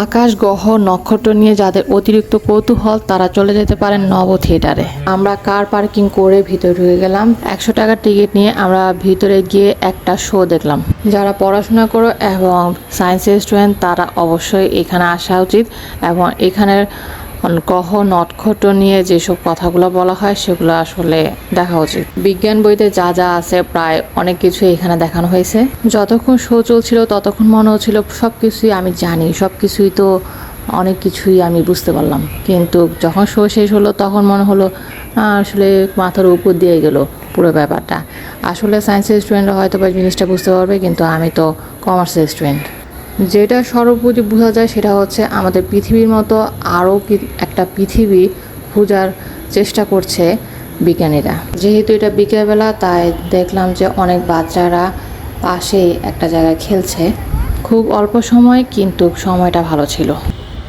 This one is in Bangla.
আকাশ গ্রহ নক্ষত্র নিয়ে যাদের অতিরিক্ত কৌতূহল তারা চলে যেতে পারেন নব থিয়েটারে। আমরা কার পার্কিং করে ভিতরে ঢুকে গেলাম। 100 টাকার টিকিট নিয়ে আমরা ভিতরে গিয়ে একটা শো দেখলাম। যারা পড়াশোনা করো এবং সায়েন্সের স্টুডেন্ট তারা অবশ্যই এখানে আসা উচিত এবং এখানের গ্রহ নক্ষত্র নিয়ে যেসব কথাগুলো বলা হয় সেগুলো আসলে দেখা উচিত। বিজ্ঞান বইতে যা যা আছে প্রায় অনেক কিছু এখানে দেখানো হয়েছে। যতক্ষণ শো চলছিল ততক্ষণ মনে হচ্ছিল সব কিছুই আমি জানি, সব কিছুই তো অনেক কিছুই আমি বুঝতে পারলাম, কিন্তু যখন শো শেষ হলো তখন মনে হলো আসলে মাথার উপর দিয়ে গেল পুরো ব্যাপারটা। আসলে সায়েন্সের স্টুডেন্টরা হয়তো বা জিনিসটা বুঝতে পারবে, কিন্তু আমি তো কমার্সের স্টুডেন্ট। যেটা সর্বোপরি বোঝা যায় সেটা হচ্ছে আমাদের পৃথিবীর মতো আরও একটা পৃথিবী খোঁজার চেষ্টা করছে বিজ্ঞানীরা। যেহেতু এটা বিকেলবেলা তাই দেখলাম যে অনেক বাচ্চারা পাশেই একটা জায়গায় খেলছে। খুব অল্প সময় কিন্তু সময়টা ভালো ছিল।